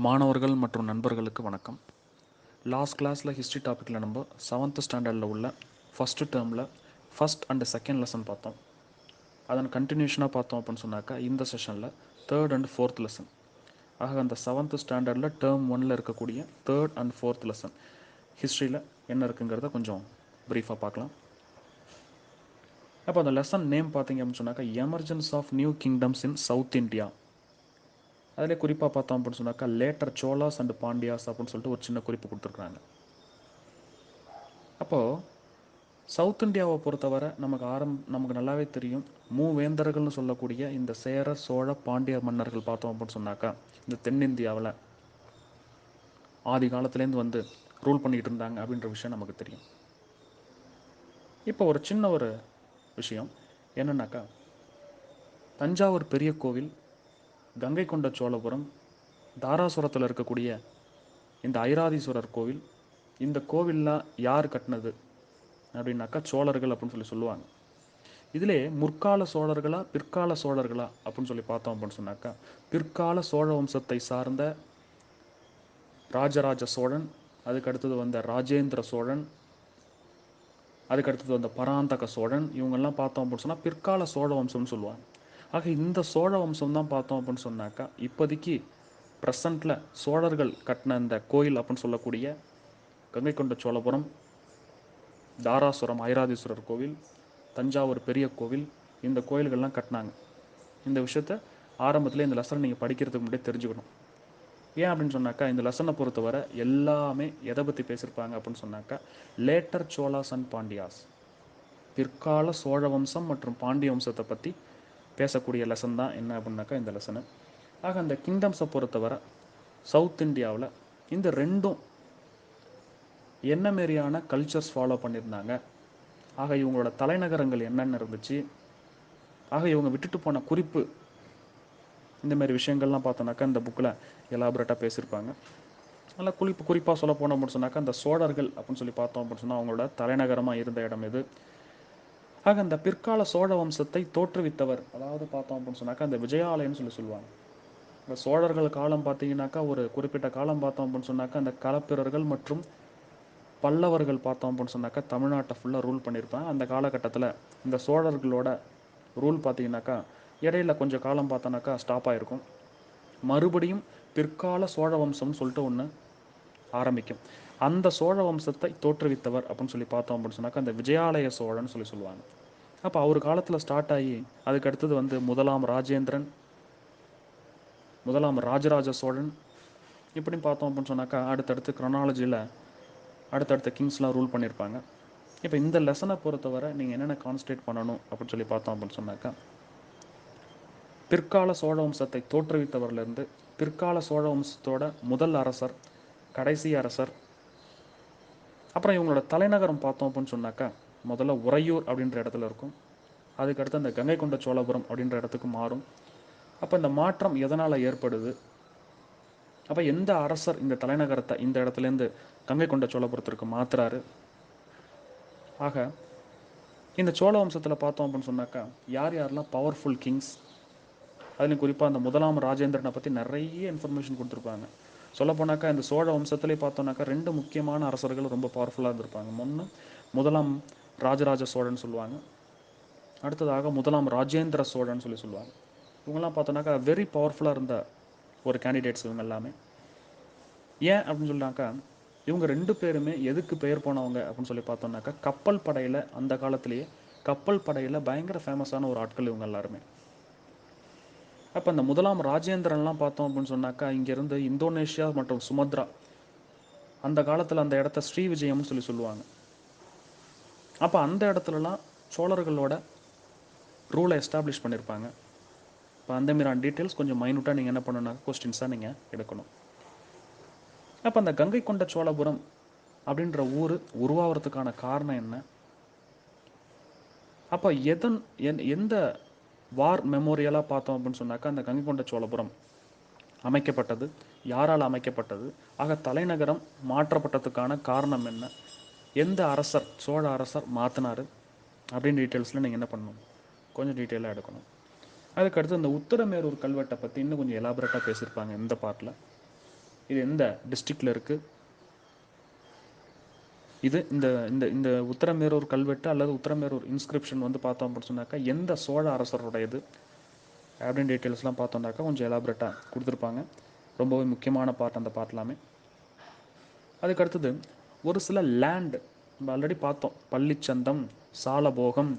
மாணவர்கள் மற்றும் நண்பர்களுக்கு வணக்கம். லாஸ்ட் கிளாஸில் ஹிஸ்ட்ரி டாப்பிக்கில் நம்ம 7th ஸ்டாண்டர்டில் உள்ள ஃபஸ்ட்டு டேர்மில் ஃபஸ்ட் அண்ட் செகண்ட் லெசன் பார்த்தோம். அதன் கண்டினியூஷனாக பார்த்தோம் அப்படின்னு சொன்னாக்கா இந்த செஷனில் தேர்ட் அண்ட் ஃபோர்த் லெசன். ஆக அந்த 7th ஸ்டாண்டர்டில் டேர்ம் 1ல் இருக்கக்கூடிய தேர்ட் அண்ட் ஃபோர்த் லெசன் ஹிஸ்ட்ரியில் என்ன இருக்குங்கிறத கொஞ்சம் ப்ரீஃபாக பார்க்கலாம். அப்போ அந்த லெசன் நேம் பார்த்தீங்க அப்படின்னு சொன்னாக்கா emergence of new kingdoms in South India. அதிலே குறிப்பாக பார்த்தோம் அப்படின்னு சொன்னாக்கா லேட்டர் சோலாஸ் அண்ட் பாண்டியாஸ் அப்படின்னு சொல்லிட்டு ஒரு சின்ன குறிப்பு கொடுத்துருக்குறாங்க. அப்போது சவுத் இந்தியாவை பொறுத்தவரை நமக்கு நல்லாவே தெரியும். மூவேந்தர்கள்னு சொல்லக்கூடிய இந்த சேர சோழ பாண்டிய மன்னர்கள் பார்த்தோம் அப்படின்னு சொன்னாக்கா இந்த தென்னிந்தியாவில் ஆதி காலத்துலேருந்து வந்து ரூல் பண்ணிகிட்டு இருந்தாங்க அப்படின்ற விஷயம் நமக்கு தெரியும். இப்போ ஒரு சின்ன ஒரு விஷயம் என்னன்னாக்கா தஞ்சாவூர் பெரிய கோவில், கங்கை கொண்ட சோழபுரம், தாராசுரத்தில் இருக்கக்கூடிய இந்த ஐராதீஸ்வரர் கோவில், இந்த கோவில்லாம் யார் கட்டினது அப்படின்னாக்கா சோழர்கள் அப்படின்னு சொல்லுவாங்க. இதிலே முற்கால சோழர்களா பிற்கால சோழர்களா அப்படின்னு சொல்லி பார்த்தோம் அப்படின்னு சொன்னாக்கா பிற்கால சோழ வம்சத்தை சார்ந்த ராஜராஜ சோழன், அதுக்கு அடுத்தது வந்த ராஜேந்திர சோழன், அதுக்கு அடுத்தது வந்த பராந்தக சோழன், இவங்கெல்லாம் பார்த்தோம் அப்படின்னு சொன்னால் பிற்கால சோழ வம்சம்னு சொல்லுவாங்க. ஆக இந்த சோழ வம்சம் தான் பார்த்தோம் அப்படின்னு சொன்னாக்கா இப்போதைக்கு ப்ரெசண்டில் சோழர்கள் கட்டின இந்த கோயில் அப்படின்னு சொல்லக்கூடிய கங்கை கொண்ட சோழபுரம், தாராசுரம் ஐராதீஸ்வரர் கோவில், தஞ்சாவூர் பெரிய கோவில், இந்த கோயில்கள்லாம் கட்டினாங்க. இந்த விஷயத்த ஆரம்பத்தில் இந்த லெசனை நீங்கள் படிக்கிறதுக்கு முன்னாடியே தெரிஞ்சுக்கணும். ஏன் அப்படின்னு சொன்னாக்கா இந்த லெசனை பொறுத்தவரை எல்லாமே எதை பற்றி பேசியிருப்பாங்க அப்படின்னு சொன்னாக்கா லேட்டர் சோலாஸ் அண்ட் பாண்டியாஸ், பிற்கால சோழ வம்சம் மற்றும் பாண்டிய வம்சத்தை பற்றி பேசக்கூடிய லெசன் தான் என்ன அப்படின்னாக்கா இந்த லெசனு. ஆக அந்த கிங்டம்ஸை பொறுத்தவரை சவுத் இந்தியாவில் இந்த ரெண்டும் என்ன மாரியான கல்ச்சர்ஸ் ஃபாலோ பண்ணியிருந்தாங்க, ஆக இவங்களோட தலைநகரங்கள் என்னென்ன இருந்துச்சு, ஆக இவங்க விட்டுட்டு போன குறிப்பு, இந்த மாதிரி விஷயங்கள்லாம் பார்த்தோன்னாக்கா இந்த புக்கில் எலாபரேட்டாக பேசியிருப்பாங்க. நல்லா குறிப்பாக சொல்ல போனோம் அப்படின்னு சொன்னாக்கா இந்த சோழர்கள் அப்படின்னு சொல்லி பார்த்தோம் அப்படின்னு சொன்னால் அவங்களோட தலைநகரமாக இருந்த இடம் இது. ஆக அந்த பிற்கால சோழ வம்சத்தை தோற்றுவித்தவர், அதாவது பார்த்தோம் அப்படின்னு சொன்னாக்கா அந்த விஜயாலயன்னு சொல்லுவாங்க. இந்த சோழர்கள் காலம் பார்த்தீங்கன்னாக்கா ஒரு குறிப்பிட்ட காலம் பார்த்தோம் அப்படின்னு சொன்னாக்கா அந்த களப்பிரர்கள் மற்றும் பல்லவர்கள் பார்த்தோம் அப்படின்னு சொன்னாக்கா தமிழ்நாட்டை ஃபுல்லாக ரூல் பண்ணியிருப்பாங்க. அந்த காலகட்டத்தில் இந்த சோழர்களோட ரூல் பார்த்தீங்கன்னாக்கா இடையில கொஞ்சம் காலம் பார்த்தோன்னாக்கா ஸ்டாப் ஆகிருக்கும். மறுபடியும் பிற்கால சோழ வம்சம்னு சொல்லிட்டு ஒன்று ஆரம்பிக்கும். அந்த சோழ வம்சத்தை தோற்றுவித்தவர் அப்படின்னு சொல்லி பார்த்தோம் அப்படின்னு சொன்னாக்கா அந்த விஜயாலய சோழன் சொல்லுவாங்க. அப்போ அவர் காலத்தில் ஸ்டார்ட் ஆகி அதுக்கு அடுத்தது வந்து முதலாம் ராஜேந்திரன், முதலாம் ராஜராஜ சோழன், இப்படி பார்த்தோம் அப்படின்னு சொன்னாக்கா அடுத்தடுத்து க்ரோனாலஜியில் அடுத்தடுத்த கிங்ஸ்லாம் ரூல் பண்ணியிருப்பாங்க. இப்போ இந்த லெசனை பொறுத்தவரை நீங்கள் என்னென்ன கான்சன்ட்ரேட் பண்ணணும் அப்படின்னு சொல்லி பார்த்தோம் அப்படின்னு சொன்னாக்கா பிற்கால சோழ வம்சத்தை தோற்றுவித்தவர்லேருந்து பிற்கால சோழ வம்சத்தோட முதல் அரசர், கடைசி அரசர், அப்புறம் இவங்களோட தலைநகரம் பார்த்தோம் அப்படின்னு சொன்னாக்கா முதல்ல உறையூர் அப்படின்ற இடத்துல இருக்கும். அதுக்கடுத்து அந்த கங்கை கொண்ட சோழபுரம் அப்படின்ற இடத்துக்கு மாறும். அப்போ இந்த மாற்றம் எதனால் ஏற்படுது, அப்போ எந்த அரசர் இந்த தலைநகரத்தை இந்த இடத்துலேருந்து கங்கை கொண்ட சோழபுரத்திற்கு மாற்றுறாரு, ஆக இந்த சோழ வம்சத்தில் பார்த்தோம் அப்படின்னு சொன்னாக்கா யார் யாரெல்லாம் பவர்ஃபுல் கிங்ஸ், அதுலேயும் குறிப்பாக அந்த முதலாம் ராஜேந்திரனை பற்றி நிறைய இன்ஃபர்மேஷன் கொடுத்துருப்பாங்க. சொல்லப்போனாக்கா இந்த சோழ வம்சத்துலேயே பார்த்தோன்னாக்கா ரெண்டு முக்கியமான அரசர்கள் ரொம்ப பவர்ஃபுல்லாக இருந்திருப்பாங்க. ஒன்று முதலாம் ராஜராஜ சோழன் சொல்லுவாங்க, அடுத்ததாக முதலாம் ராஜேந்திர சோழன் சொல்லுவாங்க. இவங்கெல்லாம் பார்த்தோன்னாக்கா வெரி பவர்ஃபுல்லாக இருந்த ஒரு கேண்டிடேட்ஸ் இவங்க எல்லாமே. ஏன் அப்படின்னு சொன்னாக்கா இவங்க ரெண்டு பேருமே எதுக்கு பெயர் போனவங்க அப்படின்னு சொல்லி பார்த்தோன்னாக்கா கப்பல் படையில், அந்த காலத்திலேயே கப்பல் படையில் பயங்கர ஃபேமஸான ஒரு ஆட்கள் இவங்க எல்லாருமே. அப்போ இந்த முதலாம் ராஜேந்திரன்லாம் பார்த்தோம் அப்படின்னு சொன்னாக்கா இங்கேருந்து இந்தோனேஷியா மற்றும் சுமத்ரா, அந்த காலத்தில் அந்த இடத்த ஸ்ரீ விஜயம்னு சொல்லுவாங்க. அப்போ அந்த இடத்துலலாம் சோழர்களோட ரூலை எஸ்டாப்ளிஷ் பண்ணியிருப்பாங்க. இப்போ அந்த மாதிரியான டீட்டெயில்ஸ் கொஞ்சம் மைனூட்டாக நீங்கள் என்ன பண்ணணும்னா கொஸ்டின்ஸாக நீங்கள் எடுக்கணும். அப்போ அந்த கங்கை கொண்ட சோழபுரம் அப்படின்ற ஊர் உருவாகிறதுக்கான காரணம் என்ன, அப்போ எந்த வார் மெமோரியலாக பார்த்தோம் அப்படின்னு சொன்னாக்கா அந்த கங்கை கொண்ட சோழபுரம் அமைக்கப்பட்டது, யாரால் அமைக்கப்பட்டது, ஆக தலைநகரம் மாற்றப்பட்டதுக்கான காரணம் என்ன, எந்த அரசர் சோழ அரசர் மாற்றினார் அப்படின்னு டீட்டெயில்ஸில் நீங்கள் என்ன பண்ணணும், கொஞ்சம் டீட்டெயிலாக எடுக்கணும். அதுக்கடுத்து இந்த உத்தரமேரூர் கல்வெட்டை பற்றி இன்னும் கொஞ்சம் எலாபரேட்டாக பேசியிருப்பாங்க இந்த பார்ட்டில். இது எந்த டிஸ்ட்ரிக்டில் இருக்குது, இது இந்த இந்த இந்த உத்தரமேரூர் கல்வெட்டு அல்லது உத்தரமேரூர் இன்ஸ்கிரிப்ஷன் வந்து பார்த்தோம் அப்படின்னு சொன்னாக்கா எந்த சோழ அரசருடையது அப்படின்னு டீட்டெயில்ஸ்லாம் பார்த்தோம்னாக்கா கொஞ்சம் எலாபரேட்டாக கொடுத்துருப்பாங்க. ரொம்பவே முக்கியமான பார்ட் அந்த பார்ட்லாமே. அதுக்கு அடுத்தது ஒரு சில லேண்டு நம்ம ஆல்ரெடி பார்த்தோம், பள்ளிச்சந்தம், சாலபோகம்,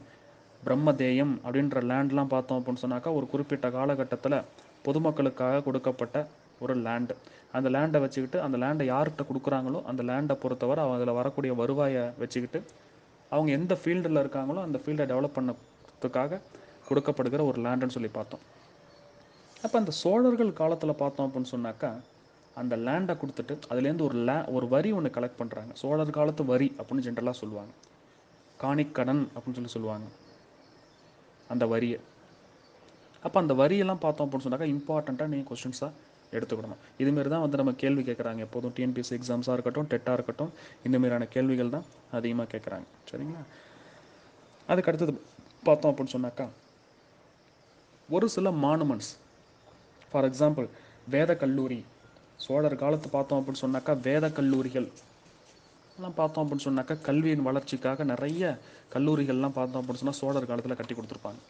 பிரம்மதேயம் அப்படின்ற லேண்ட்லாம் பார்த்தோம் அப்படின்னு சொன்னாக்கா ஒரு குறிப்பிட்ட காலகட்டத்தில் பொதுமக்களுக்காக கொடுக்கப்பட்ட ஒரு லேண்டு. அந்த லேண்டை வச்சுக்கிட்டு அந்த லேண்டை யார்கிட்ட கொடுக்குறாங்களோ அந்த லேண்டை பொறுத்தவரை அதில் வரக்கூடிய வருவாயை வச்சுக்கிட்டு அவங்க எந்த ஃபீல்டில் இருக்காங்களோ அந்த ஃபீல்டை டெவலப் பண்ணதுக்காக கொடுக்கப்படுகிற ஒரு லேண்டுன்னு சொல்லி பார்த்தோம். அப்போ அந்த சோழர்கள் காலத்தில் பார்த்தோம் அப்படின்னு சொன்னாக்கா அந்த லேண்டை கொடுத்துட்டு அதுலேருந்து ஒரு வரி ஒன்று கலெக்ட் பண்ணுறாங்க. சோழர் காலத்து வரி அப்படின்னு ஜென்ரலாக சொல்லுவாங்க, காணிக்கடன் அப்படின்னு சொல்லுவாங்க அந்த வரியை. அப்போ அந்த வரியெல்லாம் பார்த்தோம் அப்படின்னு சொன்னாக்கா இம்பார்ட்டண்ட்டாக நீங்கள் கொஸ்டின்ஸாக எடுத்துக்கிடணும். இதுமாரி தான் வந்து நம்ம கேள்வி கேட்குறாங்க எப்போதும். டிஎன்பிஎஸ்சி எக்ஸாம்ஸாக இருக்கட்டும், டெட்டாக இருக்கட்டும், இந்தமாரியான கேள்விகள் தான் அதிகமாக கேட்குறாங்க. சரிங்களா? அதுக்கு அடுத்தது பார்த்தோம் அப்படின்னு சொன்னாக்கா ஒரு சில மானுமெண்ட்ஸ், ஃபார் எக்ஸாம்பிள் வேத கல்லூரி, சோழர் காலத்து பார்த்தோம் அப்படின்னு சொன்னாக்கா வேத கல்லூரிகள் எல்லாம் பார்த்தோம் அப்படின்னு சொன்னாக்கா கல்வியின் வளர்ச்சிக்காக நிறைய கல்லூரிகள்லாம் பார்த்தோம் அப்படின்னு சொன்னால் சோழர் காலத்தில் கட்டி கொடுத்துருப்பாங்க.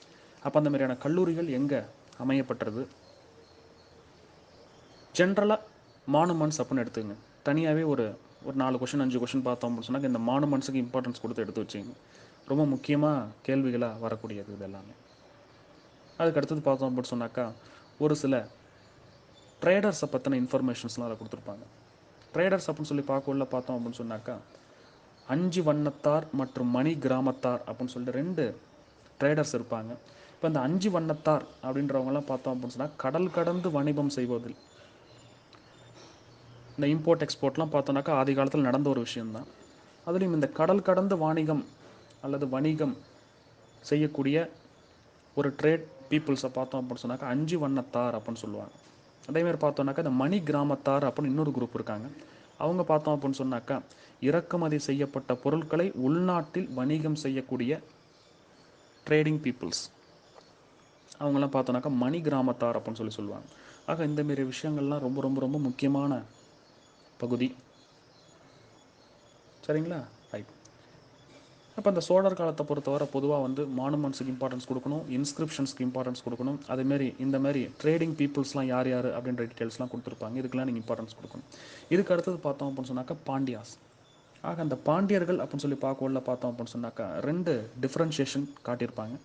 அப்போ அந்த மாதிரியான கல்லூரிகள் எங்கே அமையப்பட்டது? ஜென்ரலாக மானுமெண்ட்ஸ் அப்படின்னு எடுத்துங்க. தனியாகவே ஒரு 4 கொஷின் 5 கொஷின் பார்த்தோம் அப்படின்னு சொன்னாக்க இந்த மானுமெண்ட்ஸுக்கு இம்பார்ட்டன்ஸ் கொடுத்து எடுத்து வச்சுங்க. ரொம்ப முக்கியமாக கேள்விகளாக வரக்கூடியது இது எல்லாமே. அதுக்கு அடுத்தது பார்த்தோம் அப்படின்னு சொன்னாக்கா ஒரு சில ட்ரேடர்ஸை பற்றின இன்ஃபர்மேஷன்ஸ்லாம் அதை கொடுத்துருப்பாங்க. ட்ரேடர்ஸ் அப்படின்னு சொல்லி பார்த்தோம் அப்படின்னு சொன்னாக்கா 5 வண்ணத்தார் மற்றும் மணி கிராமத்தார் அப்படின்னு சொல்லிட்டு 2 ட்ரேடர்ஸ் இருப்பாங்க. இப்போ இந்த 5 வண்ணத்தார் அப்படின்றவங்கலாம் பார்த்தோம் அப்படின்னு சொன்னால் கடல் கடந்து வணிகம் செய்வதில், இந்த இம்போர்ட் எக்ஸ்போர்ட்லாம் பார்த்தோன்னாக்கா ஆதி காலத்தில் நடந்த ஒரு விஷயம்தான். அதுலேயும் இந்த கடல் கடந்து வாணிகம் அல்லது வணிகம் செய்யக்கூடிய ஒரு ட்ரேட் பீப்புள்ஸை பார்த்தோம் அப்படின்னு சொன்னாக்கா 5 வண்ணத்தார் அப்படின்னு சொல்லுவாங்க. அதேமாதிரி பார்த்தோன்னாக்கா இந்த மணி கிராமத்தார் அப்படின்னு இன்னொரு குரூப் இருக்காங்க. அவங்க பார்த்தோம் அப்படின்னு சொன்னாக்கா இறக்குமதி செய்யப்பட்ட பொருட்களை உள்நாட்டில் வணிகம் செய்யக்கூடிய ட்ரேடிங் பீப்புள்ஸ், அவங்களாம் பார்த்தோன்னாக்கா மணி கிராமத்தார் அப்படின்னு சொல்லுவாங்க. ஆக இந்தமாரி விஷயங்கள்லாம் ரொம்ப ரொம்ப ரொம்ப முக்கியமான பகுதி. சரிங்களா? ரைட். அப்போ அந்த சோழர் காலத்தை பொறுத்தவரை பொதுவாக வந்து மானுமெண்ட்ஸுக்கு இம்பார்ட்டன்ஸ் கொடுக்கணும், இன்ஸ்கிரிப்ஷன்ஸ்க்கு இம்பார்ட்டன்ஸ் கொடுக்கணும். அதேமாரி இந்தமாரி ட்ரேடிங் பீப்புள்ஸ்லாம் யார் யார் அப்படின்ற டீட்டெயில்ஸ்லாம் கொடுத்துருப்பாங்க. இதுக்கெல்லாம் நீங்கள் இம்பார்ட்டன்ஸ் கொடுக்கணும். இதுக்கு அடுத்தது பார்த்தோம் அப்படின்னு சொன்னாக்கா பாண்டியாஸ். ஆக அந்த பாண்டியர்கள் அப்படின்னு சொல்லி பார்த்தோம் அப்படின்னு சொன்னாக்கா 2 டிஃப்ரென்ஷியேஷன் காட்டியிருப்பாங்க.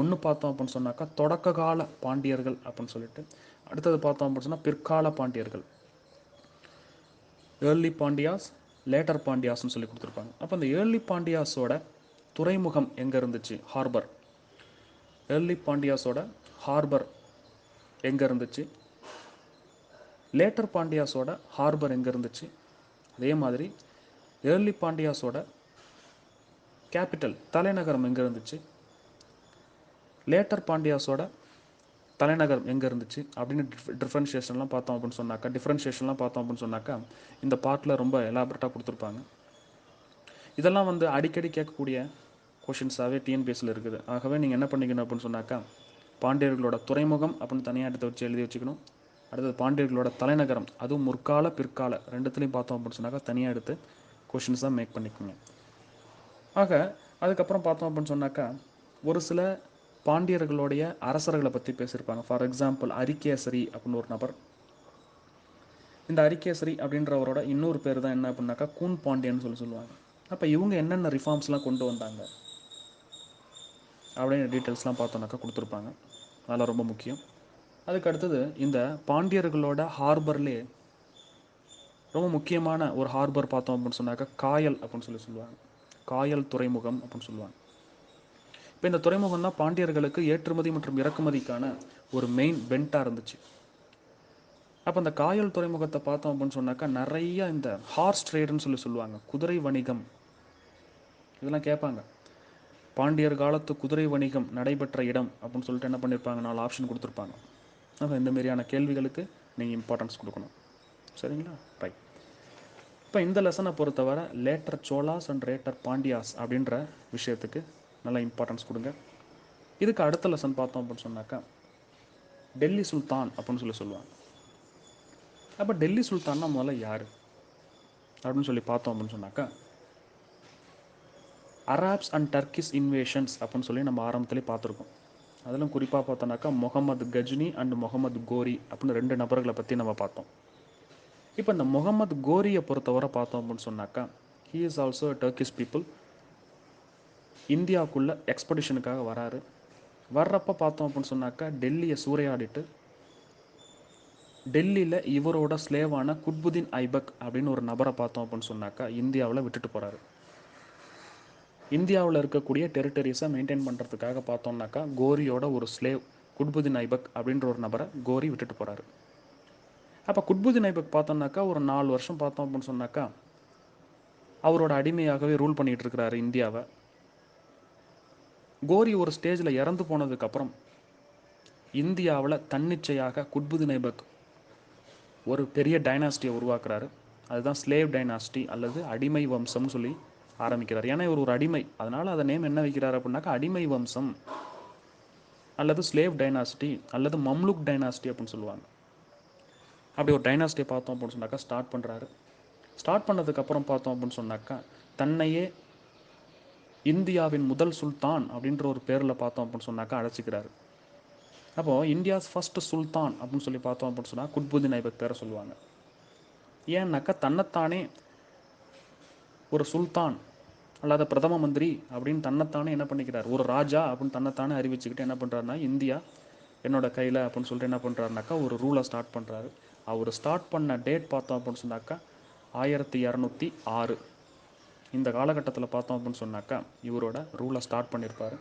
ஒன்று பார்த்தோம் அப்படின்னு சொன்னாக்கா தொடக்க கால பாண்டியர்கள் அப்படின்னு சொல்லிட்டு, அடுத்தது பார்த்தோம் அப்படின்னு சொன்னால் பிற்கால பாண்டியர்கள், ஏர்லி பாண்டியாஸ், லேட்டர் பாண்டியாஸ்ன்னு சொல்லி கொடுத்துருப்பாங்க. அப்போ அந்த ஏர்லி பாண்டியாஸோட துறைமுகம் எங்கே இருந்துச்சு, ஹார்பர். ஏர்லி பாண்டியாஸோட ஹார்பர் எங்கே இருந்துச்சு, லேட்டர் பாண்டியாஸோட ஹார்பர் எங்கே இருந்துச்சு. அதே மாதிரி ஏர்லி பாண்டியாஸோட கேபிட்டல் தலைநகரம் எங்கே இருந்துச்சு, லேட்டர் பாண்டியாஸோட தலைநகரம் எங்கே இருந்துச்சு அப்படின்னு டிஃப்ரென்ஷியேஷன்லாம் பார்த்தோம் அப்படின்னு சொன்னாக்கா இந்த பார்ட்டில் ரொம்ப எலாபரேட்டாக கொடுத்துருப்பாங்க. இதெல்லாம் வந்து அடிக்கடி கேட்கக்கூடிய கொஷின்ஸாகவே டிஎன்பிஎஸ்சியில் இருக்குது. ஆகவே நீங்கள் என்ன பண்ணிக்கணும் அப்படின்னு சொன்னாக்கா பாண்டியர்களோட துறைமுகம் அப்படின்னு தனியாக எடுத்து வச்சு எழுதி வச்சுக்கணும். அடுத்தது பாண்டியர்களோட தலைநகரம், அதுவும் முற்கால பிற்கால ரெண்டுத்துலேயும் பார்த்தோம் அப்படின்னு சொன்னாக்கா தனியாக எடுத்து கொஷின்ஸாக மேக் பண்ணிக்கோங்க. ஆக அதுக்கப்புறம் பார்த்தோம் அப்படின்னு சொன்னாக்கா ஒரு சில பாண்டியர்களுடைய அரசர்களை பற்றி பேசியிருப்பாங்க. ஃபார் எக்ஸாம்பிள் அரிகேசரி அப்படின்னு ஒரு நபர். இந்த அரிகேசரி அப்படின்றவரோட இன்னொரு பேர் தான் என்ன அப்படின்னாக்கா கூன் பாண்டியன்னு சொல்லுவாங்க. அப்போ இவங்க என்னென்ன ரிஃபார்ம்ஸ்லாம் கொண்டு வந்தாங்க அப்படின்னு டீட்டெயில்ஸ்லாம் பார்த்தோன்னாக்கா கொடுத்துருப்பாங்க. அதெல்லாம் ரொம்ப முக்கியம். அதுக்கு அடுத்தது இந்த பாண்டியர்களோட ஹார்பர்லேயே ரொம்ப முக்கியமான ஒரு ஹார்பர் பார்த்தோம் அப்படின்னு சொன்னாக்கா காயல் அப்படின்னு சொல்லுவாங்க. காயல் துறைமுகம் அப்படின்னு சொல்லுவாங்க. இப்போ இந்த துறைமுகம் தான் பாண்டியர்களுக்கு ஏற்றுமதி மற்றும் இறக்குமதிக்கான ஒரு மெயின் பென்ட்டாக இருந்துச்சு. அப்போ அந்த காயல் துறைமுகத்தை பார்த்தோம் அப்படின்னு சொன்னாக்கா நிறைய இந்த ஹார்ஸ் ட்ரேடுன்னு சொல்லுவாங்க, குதிரை வணிகம், இதெல்லாம் கேட்பாங்க. பாண்டியர் காலத்து குதிரை வணிகம் நடைபெற்ற இடம் அப்படின்னு சொல்லிட்டு என்ன பண்ணியிருப்பாங்க, 4 ஆப்ஷன் கொடுத்துருப்பாங்க. அப்போ இந்த மாதிரியான கேள்விகளுக்கு நீங்கள் இம்பார்ட்டன்ஸ் கொடுக்கணும். சரிங்களா? ரைட். இப்போ இந்த லெசனை பொறுத்தவரை later Cholas and later Pandyas அப்படின்ற விஷயத்துக்கு நல்லா இம்பார்ட்டன்ஸ் கொடுங்க. இதுக்கு அடுத்த லெசன் பார்த்தோம் அப்படின்னு சொன்னாக்கா டெல்லி சுல்தான் அப்படின்னு சொல்லுவாங்க. அப்போ டெல்லி சுல்தான்னா முதல்ல யார் அப்படின்னு சொல்லி பார்த்தோம் அப்படின்னு சொன்னாக்கா, அராப்ஸ் அண்ட் டர்க்கிஷ் இன்வேஷன்ஸ் அப்படின்னு சொல்லி நம்ம ஆரம்பத்திலே பார்த்துருக்கோம். அதிலும் குறிப்பாக பார்த்தோன்னாக்கா முகமது கஜ்னி அண்ட் முகமது கோரி அப்படின்னு 2 நபர்களை பற்றி நம்ம பார்த்தோம். இப்போ இந்த முகமது கோரியை பொறுத்தவரை பார்த்தோம் அப்படின்னு சொன்னாக்கா, he is also Turkish people. இந்தியாவுக்குள்ள எக்ஸ்பெடிஷனுக்காக வராரு. வர்றப்போ பார்த்தோம் அப்படின்னு சொன்னாக்கா டெல்லியை சூறையாடிட்டு டெல்லியில் இவரோட ஸ்லேவான குட்புதீன் ஐபக் அப்படின்னு ஒரு நபரை பார்த்தோம் அப்படின்னு சொன்னாக்கா இந்தியாவில் விட்டுட்டு போகிறாரு. இந்தியாவில் இருக்கக்கூடிய டெரிட்டரிஸை மெயின்டைன் பண்ணுறதுக்காக பார்த்தோம்னாக்கா கோரியோட ஒரு ஸ்லேவ் குட்புதீன் ஐபக் அப்படின்ற ஒரு நபரை கோரி விட்டுட்டு போகிறாரு. அப்போ குட்புதீன் ஐபக் பார்த்தோம்னாக்கா ஒரு 4 வருஷம் பார்த்தோம் அப்படின்னு சொன்னாக்கா அவரோட அடிமையாகவே ரூல் பண்ணிகிட்டு இருக்கிறாரு இந்தியாவை. கோரி ஒரு ஸ்டேஜில் இறந்து போனதுக்கப்புறம் இந்தியாவில் தன்னிச்சையாக குட்புதீன் ஐபக் ஒரு பெரிய டைனாஸ்டியை உருவாக்குறாரு. அதுதான் ஸ்லேவ் டைனாஸ்டி அல்லது அடிமை வம்சம்னு சொல்லி ஆரம்பிக்கிறார். ஏன்னா இவர் ஒரு அடிமை, அதனால் அதை நேம் என்ன வைக்கிறார் அப்படின்னாக்கா அடிமை வம்சம் அல்லது ஸ்லேவ் டைனாஸ்டி அல்லது மம்லுக் டைனாஸ்டி அப்படின்னு சொல்லுவாங்க. அப்படி ஒரு டைனாஸ்டியை பார்த்தோம் அப்படின்னு சொன்னாக்கா ஸ்டார்ட் பண்ணுறாரு. ஸ்டார்ட் பண்ணதுக்கப்புறம் பார்த்தோம் அப்படின்னு சொன்னாக்கா தன்னையே இந்தியாவின் முதல் சுல்தான் அப்படின்ற ஒரு பேரில் பார்த்தோம் அப்படின்னு சொன்னாக்கா அழைச்சிக்கிறாரு. அப்போது இந்தியாஸ் ஃபர்ஸ்ட் சுல்தான் அப்படின்னு சொல்லி பார்த்தோம் அப்படின்னு சொன்னால் குட்புதீன் ஐபக் பேரை சொல்லுவாங்க. ஏன்னாக்கா தன்னைத்தானே ஒரு சுல்தான் அல்லாத பிரதம மந்திரி அப்படின்னு தன்னைத்தானே என்ன பண்ணிக்கிறார், ஒரு ராஜா அப்படின்னு தன்னைத்தானே அறிவிச்சுக்கிட்டு என்ன பண்ணுறாருனா இந்தியா என்னோட கையில் அப்படின்னு சொல்லிட்டு என்ன பண்ணுறாருனாக்கா ஒரு ரூலை ஸ்டார்ட் பண்ணுறாரு. அவர் ஸ்டார்ட் பண்ண டேட் பார்த்தோம் அப்படின்னு சொன்னாக்கா 1206. இந்த காலகட்டத்தில் பார்த்தோம் அப்படின்னு சொன்னாக்கா இவரோட ரூலை ஸ்டார்ட் பண்ணியிருப்பார்.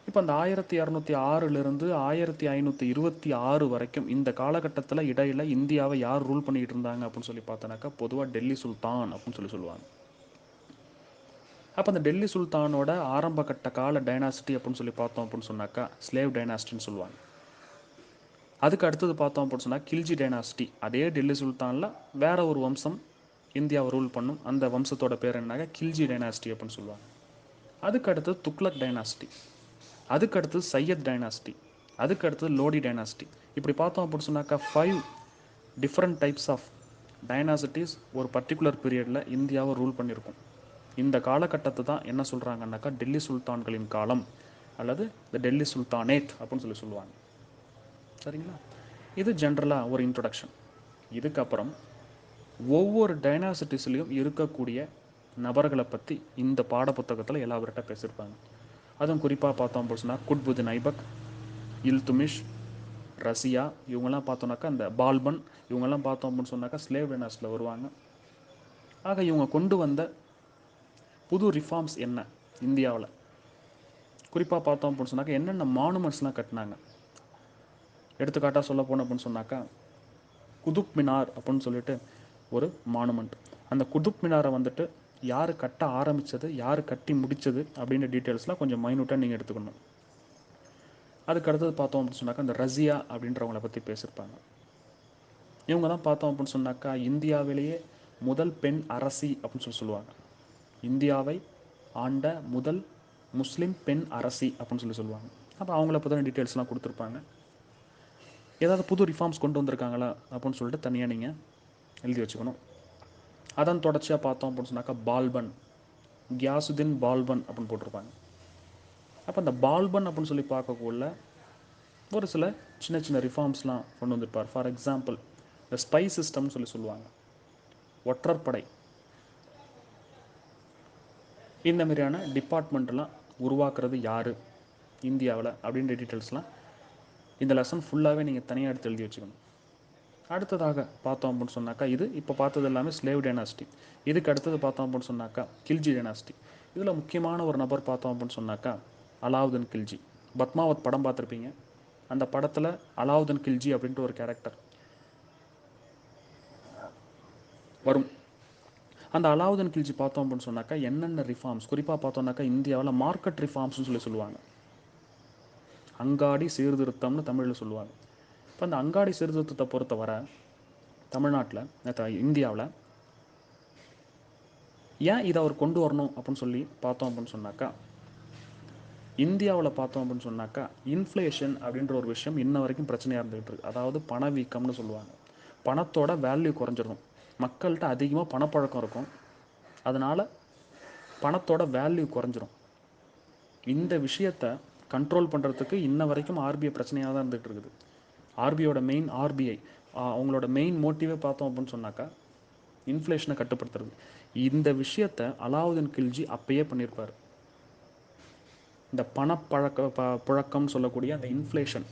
இப்போ அந்த 1206லிருந்து 1526 வரைக்கும் இந்த காலகட்டத்தில் இடையில இந்தியாவை யார் ரூல் பண்ணிக்கிட்டு இருந்தாங்க அப்படின்னு சொல்லி பார்த்தோன்னாக்கா பொதுவாக டெல்லி சுல்தான் அப்படின்னு சொல்லி சொல்லுவாங்க. அப்போ அந்த டெல்லி சுல்தானோட ஆரம்ப கட்ட கால டைனாசிட்டி அப்படின்னு சொல்லி பார்த்தோம் அப்படின்னு சொன்னாக்கா ஸ்லேவ் டைனாசிட்டின்னு சொல்லுவாங்க. அதுக்கு அடுத்தது பார்த்தோம் அப்படின்னு சொன்னால் கில்ஜி டைனாசிட்டி. அதே டெல்லி சுல்தானில் வேற ஒரு வம்சம் இந்தியாவை ரூல் பண்ணும். அந்த வம்சத்தோட பேர் என்னன்னாக்கா கில்ஜி டைனாசிட்டி அப்படின்னு சொல்லுவாங்க. அதுக்கு அடுத்தது துக்ளக் டைனாசிட்டி, அதுக்கு அடுத்தது சையத் டைனாசிட்டி, அதுக்கு அடுத்தது லோடி டைனாசிட்டி. இப்படி பார்த்தோம் அப்படின்னு சொன்னாக்கா 5 டிஃப்ரெண்ட் டைப்ஸ் ஆஃப் டைனாசிட்டிஸ் ஒரு பர்டிகுலர் பீரியடில் இந்தியாவை ரூல் பண்ணியிருக்கும். இந்த காலகட்டத்தை தான் என்ன சொல்கிறாங்கன்னாக்கா டெல்லி சுல்தான்களின் காலம் அல்லது த டெல்லி சுல்தானேட் அப்படின்னு சொல்லி சொல்லுவாங்க. சரிங்களா? இது ஜென்ரலாக ஒரு இன்ட்ரொடக்ஷன். இதுக்கப்புறம் ஒவ்வொரு டைனாசிட்டிஸ்லையும் இருக்கக்கூடிய நபர்களை பற்றி இந்த பாடப்புத்தகத்தில் எல்லாவர்கிட்ட பேசியிருப்பாங்க. அதுவும் குறிப்பாக பார்த்தோம் அப்படின்னு சொன்னால் குட்புதீன் ஐபக், இல்துமிஷ், ரசியா, இவங்கெல்லாம் பார்த்தோன்னாக்கா அந்த பால்பன், இவங்கெல்லாம் பார்த்தோம் அப்படின்னு சொன்னாக்கா ஸ்லேவ் டைனாஸ்டியில் வருவாங்க. ஆக இவங்க கொண்டு வந்த புது ரிஃபார்ம்ஸ் என்ன இந்தியாவில், குறிப்பாக பார்த்தோம் அப்படின்னு சொன்னாக்கா என்னென்ன மானுமெண்ட்ஸ்லாம் கட்டினாங்க. எடுத்துக்காட்டாக சொல்ல போனோம் அப்படின்னு சொன்னாக்கா குதுப் மினார் அப்படின்னு சொல்லிட்டு ஒரு மானுமெண்ட். அந்த குதுப் மினாரை வந்துட்டு யார் கட்ட ஆரம்பித்தது, யார் கட்டி முடித்தது அப்படின்ற டீட்டெயில்ஸ்லாம் கொஞ்சம் மைனூட்டாக நீங்கள் எடுத்துக்கணும். அதுக்கு அடுத்தது பார்த்தோம் அப்படின்னு சொன்னாக்கா இந்த ரசியா அப்படின்றவங்கள பற்றி பேசியிருப்பாங்க. இவங்க தான் பார்த்தோம் அப்படின்னு சொன்னாக்கா இந்தியாவிலேயே முதல் பெண் அரசி அப்படின்னு சொல்லி சொல்லுவாங்க. இந்தியாவை ஆண்ட முதல் முஸ்லீம் பெண் அரசி அப்படின்னு சொல்லி சொல்லுவாங்க. அப்போ அவங்கள பற்றின டீட்டெயில்ஸ்லாம் கொடுத்துருப்பாங்க. ஏதாவது புது ரிஃபார்ம்ஸ் கொண்டு வந்திருக்காங்களா அப்படின்னு சொல்லிட்டு தனியாக நீங்கள் எழுதி வச்சுக்கணும். அதன் தொடர்ச்சியாக பார்த்தோம் அப்படின்னு சொன்னாக்கா பால்பன், கியாசுதீன் பால்பன் அப்படின்னு போட்டிருப்பாங்க. அப்போ அந்த பால்பன் அப்படின்னு சொல்லி பார்க்கக்குள்ள ஒரு சில சின்ன சின்ன ரிஃபார்ம்ஸ்லாம் கொண்டு வந்திருப்பார். ஃபார் எக்ஸாம்பிள் இந்த ஸ்பை சிஸ்டம்னு சொல்லி சொல்லுவாங்க, ஒற்றற்படை, இந்த மாதிரியான டிபார்ட்மெண்ட்லாம் உருவாக்குறது யார் இந்தியாவில் அப்படின்ற டீட்டெயில்ஸ்லாம் இந்த லெசன் ஃபுல்லாகவே நீங்கள் தனியாக எடுத்து எழுதி வச்சுக்கணும். அடுத்ததாக பார்த்தோம் அப்படின்னு சொன்னாக்கா இது இப்போ பார்த்தது எல்லாமே ஸ்லேவ் டைனாஸ்டி. இதுக்கு அடுத்தது பார்த்தோம் அப்படின்னு சொன்னாக்கா கில்ஜி டைனாஸ்டி. இதில் முக்கியமான ஒரு நபர் பார்த்தோம் அப்படின்னு சொன்னாக்கா அலாவுதீன் கில்ஜி. பத்மாவத் படம் பார்த்துருப்பீங்க. அந்த படத்தில் அலாவுதீன் கில்ஜி அப்படின்ட்டு ஒரு கேரக்டர் வரும். அந்த அலாவுதீன் கில்ஜி பார்த்தோம் அப்படின்னு சொன்னாக்கா என்னென்ன ரிஃபார்ம்ஸ், குறிப்பாக பார்த்தோம்னாக்கா இந்தியாவில் மார்க்கெட் ரிஃபார்ம்ஸ்னு சொல்லுவாங்க. அங்காடி சீர்திருத்தம்னு தமிழில் சொல்லுவாங்க. இப்போ அந்த அங்காடி சீர்திருத்தத்தை பொறுத்தவரை தமிழ்நாட்டில் இந்தியாவில் ஏன் இதை அவர் கொண்டு வரணும் அப்படின்னு சொல்லி பார்த்தோம் அப்படின்னு சொன்னாக்கா இந்தியாவில் பார்த்தோம் அப்படின்னு சொன்னாக்கா இன்ஃப்ளேஷன் அப்படின்ற ஒரு விஷயம் இன்ன வரைக்கும் பிரச்சனையாக இருந்துகிட்டு இருக்கு. அதாவது பணவீக்கம்னு சொல்லுவாங்க. பணத்தோட வேல்யூ குறைஞ்சிடும். மக்கள்கிட்ட அதிகமாக பணப்பழக்கம் இருக்கும், அதனால் பணத்தோட வேல்யூ குறைஞ்சிரும். இந்த விஷயத்தை கண்ட்ரோல் பண்ணுறதுக்கு இன்ன வரைக்கும் ஆர்பிஐ பிரச்சனையாக தான் இருந்துகிட்டு இருக்குது. ஆர்பிஐ அவங்களோட மெயின் மோட்டிவே பார்த்தோம் அப்படின்னு சொன்னாக்கா இன்ஃப்ளேஷனை கட்டுப்படுத்துறது. இந்த விஷயத்தை அலாவுதீன் கில்ஜி அப்பயே பண்ணியிருப்பார். இந்த புழக்கம்னு சொல்லக்கூடிய அந்த இன்ஃப்ளேஷன்,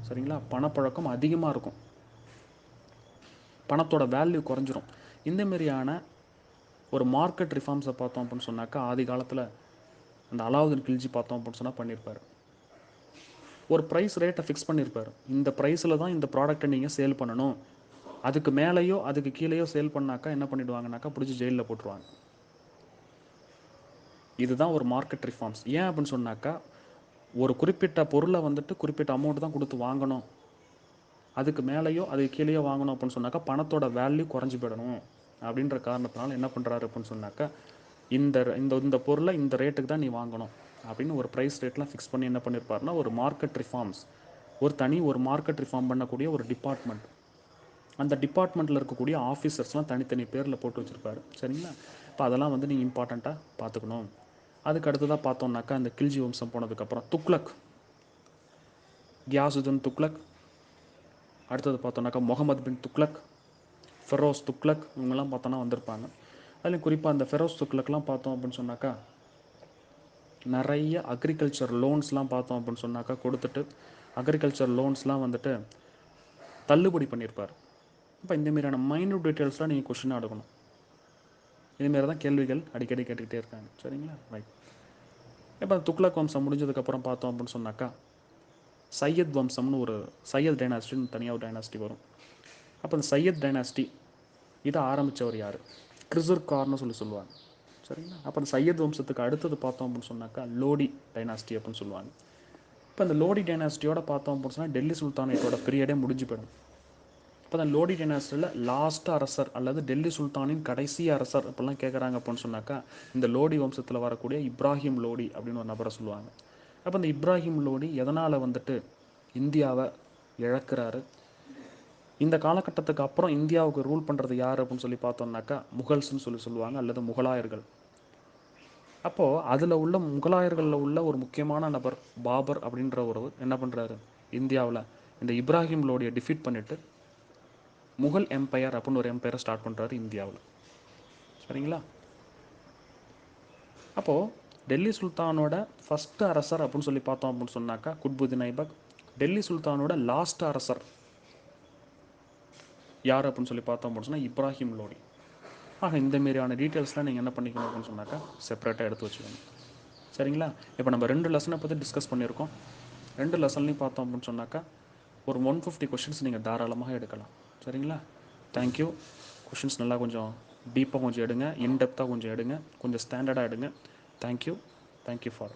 சரிங்களா, பணப்பழக்கம் அதிகமாக இருக்கும், பணத்தோட வேல்யூ குறைஞ்சிரும். இந்த மாதிரியான ஒரு மார்க்கெட் ரிஃபார்ம்ஸை பார்த்தோம் அப்படின்னு சொன்னாக்கா ஆதி காலத்தில் அந்த அலாவுதீன் கில்ஜி பார்த்தோம் அப்படின்னு சொன்னால் பண்ணியிருப்பார். ஒரு ப்ரைஸ் ரேட்டை ஃபிக்ஸ் பண்ணியிருப்பார். இந்த ப்ரைஸில் தான் இந்த ப்ராடக்ட்டை நீங்கள் சேல் பண்ணணும், அதுக்கு மேலேயோ அதுக்கு கீழேயோ சேல் பண்ணாக்கா என்ன பண்ணிவிடுவாங்கனாக்கா பிடிச்சி ஜெயிலில் போட்டுருவாங்க. இதுதான் ஒரு மார்க்கெட் ரிஃபார்ம்ஸ். ஏன் அப்படின்னு சொன்னாக்கா ஒரு குறிப்பிட்ட பொருளை வந்துட்டு குறிப்பிட்ட அமௌண்ட் தான் கொடுத்து வாங்கணும், அதுக்கு மேலேயோ அதுக்கு கீழேயோ வாங்கணும் அப்படின்னு சொன்னாக்கா பணத்தோட வேல்யூ குறைஞ்சி போயிடணும் அப்படின்ற காரணத்தினால என்ன பண்ணுறாரு அப்படின்னு சொன்னாக்கா இந்த இந்த இந்த பொருளை இந்த ரேட்டுக்கு தான் நீ வாங்கணும் அப்படின்னு ஒரு ப்ரைஸ் ரேட்லாம் ஃபிக்ஸ் பண்ணி என்ன பண்ணியிருப்பாருன்னா ஒரு மார்க்கெட் ரிஃபார்ம்ஸ், ஒரு மார்க்கெட் ரிஃபார்ம் பண்ணக்கூடிய ஒரு டிபார்ட்மெண்ட், அந்த டிபார்ட்மெண்ட்டில் இருக்கக்கூடிய ஆஃபீஸர்ஸ்லாம் தனித்தனி பேரில் போட்டு வச்சுருப்பாரு. சரிங்களா? இப்போ அதெல்லாம் வந்து நீங்கள் இம்பார்ட்டண்ட்டாக பார்த்துக்கணும். அதுக்கு அடுத்ததாக பார்த்தோம்னாக்கா அந்த கில்ஜி வம்சம் போனதுக்கப்புறம் துக்ளக், கியாசுதீன் துக்ளக், அடுத்தது பார்த்தோம்னாக்கா முகமது பின் துக்ளக், ஃபெரோஸ் துக்ளக், இவங்கெல்லாம் பார்த்தோன்னா வந்திருப்பாங்க. அதுலேயும் குறிப்பாக அந்த ஃபெரோஸ் துக்ளக்லாம் பார்த்தோம் அப்படின்னு சொன்னாக்கா நிறைய அக்ரிகல்ச்சர் லோன்ஸ்லாம் பார்த்தோம் அப்படின்னு சொன்னாக்கா கொடுத்துட்டு அக்ரிகல்ச்சர் லோன்ஸ்லாம் வந்துட்டு தள்ளுபடி பண்ணியிருப்பார். இப்போ இந்தமாரியான மைன்யூட் டீட்டெயில்ஸ்லாம் நீங்கள் கொஷினாக எடுக்கணும். இதுமாரி தான் கேள்விகள் அடிக்கடி கேட்டுக்கிட்டே இருக்காங்க. சரிங்களா? ரைட். இப்போ துக்ளக் வம்சம் முடிஞ்சதுக்கப்புறம் பார்த்தோம் அப்படின்னு சொன்னாக்கா சையத் வம்சம்னு ஒரு சையத் டைனாஸ்டின்னு தனியாக ஒரு டைனாஸ்டி வரும். அப்போ அந்த சையத் டைனாஸ்டி இதை ஆரம்பித்தவர் யார்? கிறிசர் கார்னு சொல்லுவாங்க. சரிங்களா? அப்போ அந்த சையத் வம்சத்துக்கு அடுத்தது பார்த்தோம் அப்படின்னு சொன்னாக்கா லோடி டைனாஸ்டி அப்படின்னு சொல்லுவாங்க. இப்போ அந்த லோடி டைனாஸ்டியோட பார்த்தோம் அப்படின்னு சொன்னால் டெல்லி சுல்தானேட்டோட பீரியடே முடிஞ்சு போயிடும். இப்போ அந்த லோடி டைனாஸ்டியில் லாஸ்ட் அரசர் அல்லது டெல்லி சுல்தானின் கடைசி அரசர் அப்படிலாம் கேட்குறாங்க அப்படின்னு சொன்னாக்கா இந்த லோடி வம்சத்தில் வரக்கூடிய இப்ராஹிம் லோடி அப்படின்னு ஒரு நபரை சொல்லுவாங்க. அப்போ இந்த இப்ராஹிம் லோடி எதனால் வந்துட்டு இந்தியாவை இழக்கிறாரு, இந்த காலகட்டத்துக்கு அப்புறம் இந்தியாவுக்கு ரூல் பண்ணுறது யார் அப்படின்னு சொல்லி பார்த்தோம்னாக்கா முகல்ஸ்ன்னு சொல்லுவாங்க அல்லது முகலாயர்கள். அப்போது அதில் உள்ள முகலாயர்களில் உள்ள ஒரு முக்கியமான நபர் பாபர் அப்படின்ற ஒருவர் என்ன பண்ணுறாரு, இந்தியாவில் இந்த இப்ராஹிம் லோடியை டிஃபீட் பண்ணிவிட்டு முகல் எம்பையர் அப்படின்னு ஒரு எம்பையரை ஸ்டார்ட் பண்ணுறாரு இந்தியாவில். சரிங்களா? அப்போது டெல்லி சுல்தானோட ஃபஸ்ட்டு அரசர் அப்படின்னு சொல்லி பார்த்தோம் அப்படின்னு சொன்னாக்கா குத்புதீன் ஐபக். டெல்லி சுல்தானோட லாஸ்ட் அரசர் யார் அப்படின்னு சொல்லி பார்த்தோம் அப்படின்னு சொன்னால் இப்ராஹிம் லோடி. ஆக இந்தமாரியான டீட்டெயில்ஸ்லாம் நீங்கள் என்ன பண்ணிக்கணும் அப்படின்னு சொன்னாக்கா செப்பரேட்டாக எடுத்து வச்சுக்கணும். சரிங்களா? இப்போ நம்ம 2 லெசனை பற்றி டிஸ்கஸ் பண்ணியிருக்கோம். 2 லெசன்லையும் பார்த்தோம் அப்படின்னு சொன்னாக்கா ஒரு 150 கொஷின்ஸ் நீங்கள் தாராளமாக எடுக்கலாம். சரிங்களா? தேங்க்யூ. கொஷின்ஸ் நல்லா கொஞ்சம் டீப்பாக கொஞ்சம் எடுங்க, இன்டெப்த்தாக கொஞ்சம் எடுங்க, கொஞ்சம் ஸ்டாண்டர்டாக எடுங்க. Thank you for